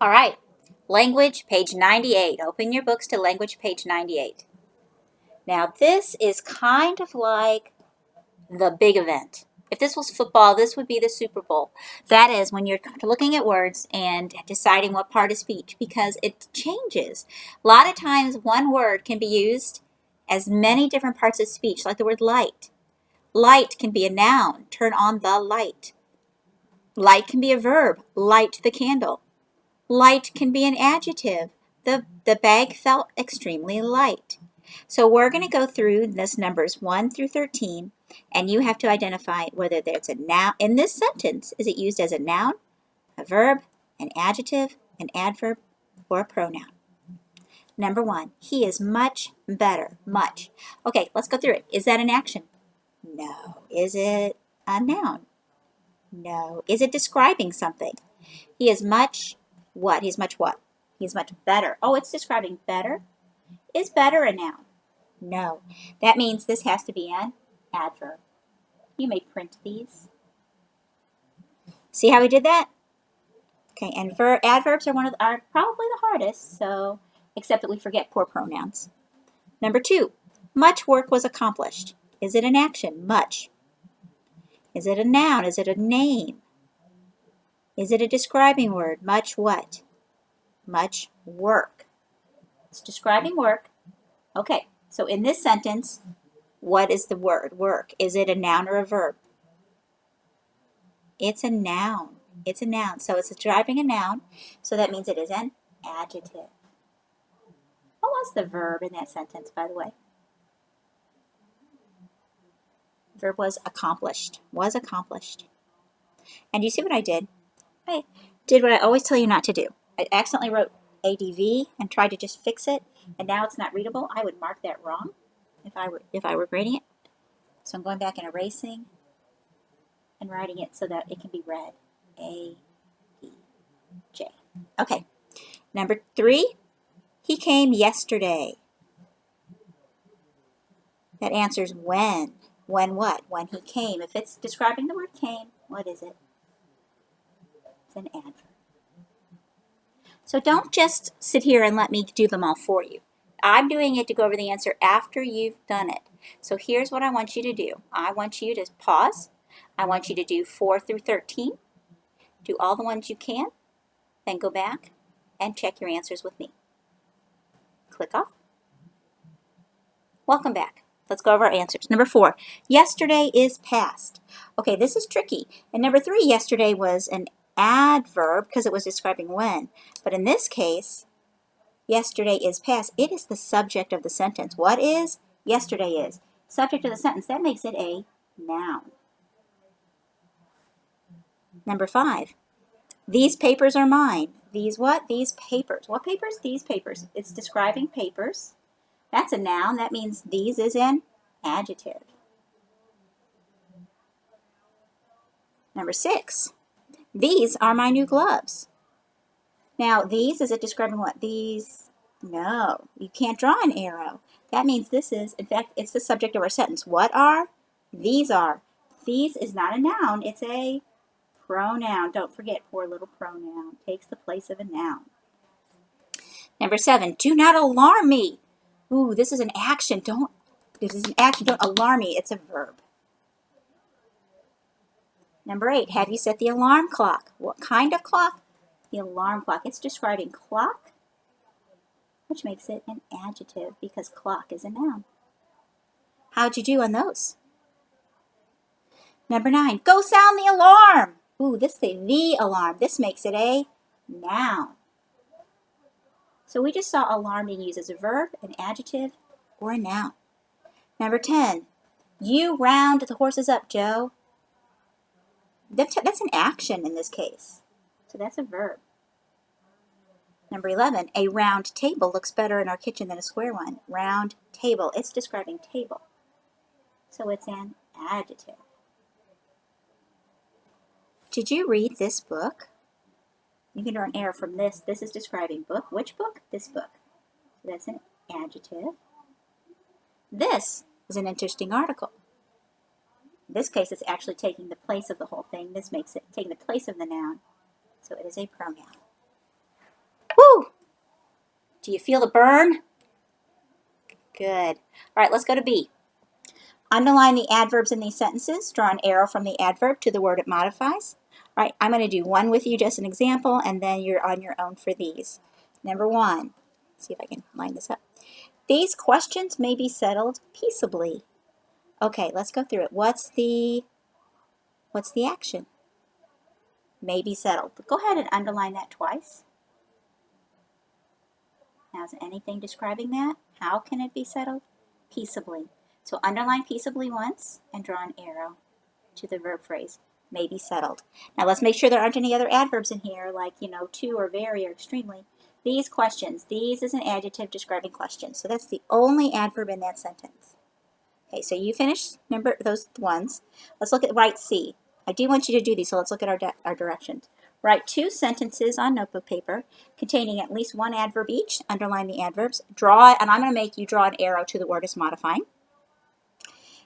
All right, language, page 98. Open your books to language, page 98. Now, this is kind of like the big event. If this was football, this would be the Super Bowl. That is when you're looking at words and deciding what part of speech, because it changes. A lot of times, one word can be used as many different parts of speech, like the word light. Light can be a noun, turn on the light. Light can be a verb, light the candle. Light can be an adjective. The bag felt extremely light. So we're going to go through this numbers 1 through 13, and you have to identify whether there's a noun. In this sentence, is it used as a noun, a verb, an adjective, an adverb, or a pronoun? Number 1, he is much better. Much. Okay, let's go through it. Is that an action? No. Is it a noun? No. Is it describing something? He is much what? He's much what? He's much better. Oh, it's describing better. Is better a noun? No. That means this has to be an adverb. You may print these. See how we did that? Okay, and adverbs are probably the hardest, so except that we forget poor pronouns. Number 2, much work was accomplished. Is it an action? Much. Is it a noun? Is it a name? Is it a describing word? Much what? Much work. It's describing work. Okay, so in this sentence, what is the word, work? Is it a noun or a verb? It's a noun. It's a noun. So it's describing a noun, so that means it is an adjective. What was the verb in that sentence, by the way? The verb was accomplished. Was accomplished. And you see what I did? I did what I always tell you not to do. I accidentally wrote ADV and tried to just fix it, and now it's not readable. I would mark that wrong if I were grading it. So I'm going back and erasing and writing it so that it can be read. A-D-J. Okay. Number 3, he came yesterday. That answers when. When what? When he came. If it's describing the word came, what is it? It's an adverb. So don't just sit here and let me do them all for you. I'm doing it to go over the answer after you've done it. So here's what I want you to do. I want you to pause. I want you to do 4 through 13. Do all the ones you can. Then go back and check your answers with me. Click off. Welcome back. Let's go over our answers. Number 4, yesterday is past. Okay, this is tricky. And number 3, yesterday was an adverb because it was describing when. But in this case, yesterday is past. It is the subject of the sentence. What is? Yesterday is. Subject of the sentence. That makes it a noun. Number 5, these papers are mine. These what? These papers. What papers? These papers. It's describing papers. That's a noun. That means these is an adjective. Number 6, these are my new gloves. Now, these, is it describing what? These, no, you can't draw an arrow. That means this is, in fact, it's the subject of our sentence. What are? These are. These is not a noun, it's a pronoun. Don't forget, poor little pronoun. Takes the place of a noun. Number 7, do not alarm me. Ooh, this is an action. This is an action. Don't alarm me. It's a verb. Number 8, have you set the alarm clock? What kind of clock? The alarm clock. It's describing clock, which makes it an adjective because clock is a noun. How'd you do on those? Number 9, go sound the alarm. Ooh, this is the alarm. This makes it a noun. So we just saw alarm being used as a verb, an adjective, or a noun. Number 10, you round the horses up, Joe. That's an action in this case. So that's a verb. Number 11, a round table looks better in our kitchen than a square one. Round table. It's describing table. So it's an adjective. Did you read this book? You can draw an arrow from this. This is describing book. Which book? This book. So that's an adjective. This is an interesting article. In this case, it's actually taking the place of the whole thing. This makes it taking the place of the noun. So it is a pronoun. Woo! Do you feel the burn? Good. All right, let's go to B. Underline the adverbs in these sentences. Draw an arrow from the adverb to the word it modifies. All right, I'm going to do one with you, just an example, and then you're on your own for these. Number 1. Let's see if I can line this up. These questions may be settled peaceably. Okay, let's go through it. What's the action? May be settled. Go ahead and underline that twice. Now, is anything describing that? How can it be settled? Peaceably. So underline peaceably once and draw an arrow to the verb phrase, may be settled. Now let's make sure there aren't any other adverbs in here like, to or very or extremely. These questions, these is an adjective describing questions. So that's the only adverb in that sentence. Okay, so you finished those ones. Let's look at write C. I do want you to do these, so let's look at our directions. Write 2 sentences on notebook paper containing at least 1 adverb each. Underline the adverbs. Draw, and I'm going to make you draw an arrow to the word it's modifying.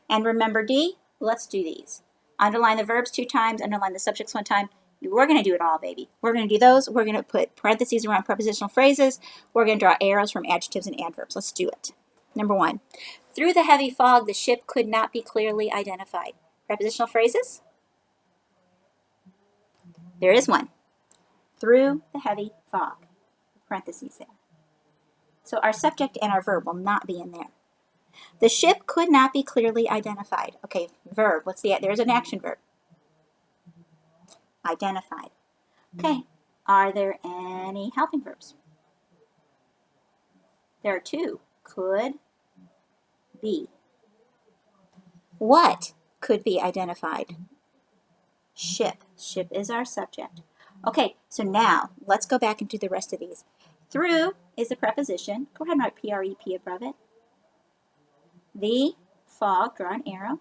And remember D, let's do these. Underline the verbs 2 times, underline the subjects 1 time. We're going to do it all, baby. We're going to do those. We're going to put parentheses around prepositional phrases. We're going to draw arrows from adjectives and adverbs. Let's do it. Number 1. Through the heavy fog, the ship could not be clearly identified. Prepositional phrases? There is one. Through the heavy fog. Parentheses there. So our subject and our verb will not be in there. The ship could not be clearly identified. Okay, verb. There's an action verb. Identified. Okay, are there any helping verbs? There are 2. Could be. What could be identified? Ship. Ship is our subject. Okay, so now let's go back and do the rest of these. Through is a preposition. Go ahead and write P-R-E-P above it. The fog, draw an arrow.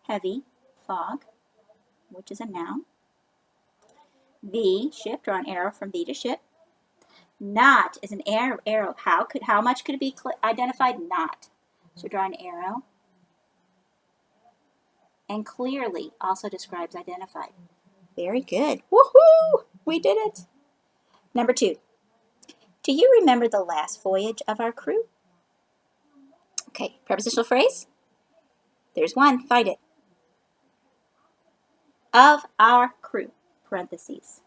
Heavy fog, which is a noun. The ship, draw an arrow from the to ship. Not is an arrow. How much could it be identified? Not. So draw an arrow. And clearly also describes identified. Very good. Woohoo! We did it. Number 2. Do you remember the last voyage of our crew? Okay, prepositional phrase. There's one. Find it. Of our crew. Parentheses.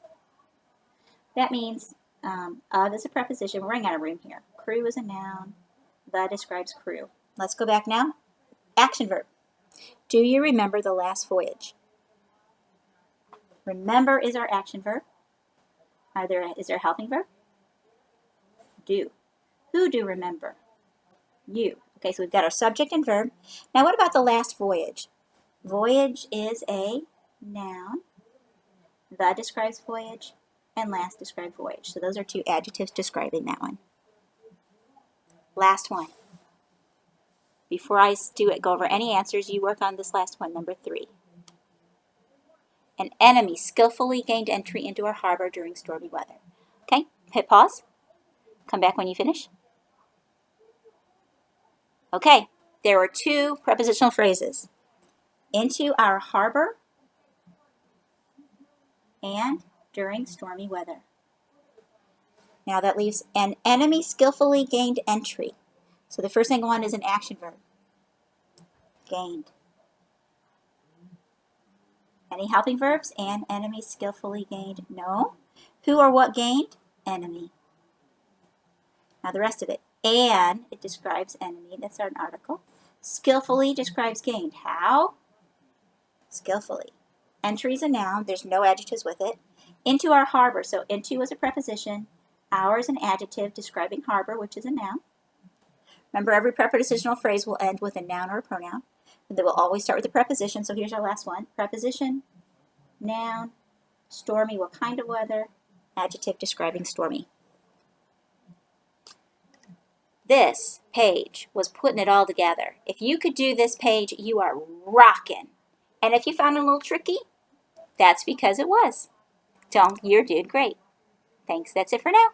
That means of is a preposition. We're running out of room here. Crew is a noun. The describes crew. Let's go back now. Action verb. Do you remember the last voyage? Remember is our action verb. Is there a helping verb? Do. Who do remember? You. Okay, so we've got our subject and verb. Now what about the last voyage? Voyage is a noun. The describes voyage, and last describes voyage. So those are 2 adjectives describing that one. Last one. Before I go over any answers, you work on this last one, number 3. An enemy skillfully gained entry into our harbor during stormy weather. Okay, hit pause. Come back when you finish. Okay, there were 2 prepositional phrases. Into our harbor and during stormy weather. Now that leaves an enemy skillfully gained entry. So the first thing on is an action verb. Gained. Any helping verbs? An enemy skillfully gained? No. Who or what gained? Enemy. Now the rest of it. And it describes enemy. That's our article. Skillfully describes gained. How? Skillfully. Entry is a noun. There's no adjectives with it. Into our harbor. So into is a preposition. Our is an adjective describing harbor, which is a noun. Remember, every prepositional phrase will end with a noun or a pronoun. And they will always start with a preposition. So here's our last one. Preposition, noun, stormy, what kind of weather, adjective describing stormy. This page was putting it all together. If you could do this page, you are rocking. And if you found it a little tricky, that's because it was. You're doing great. Thanks. That's it for now.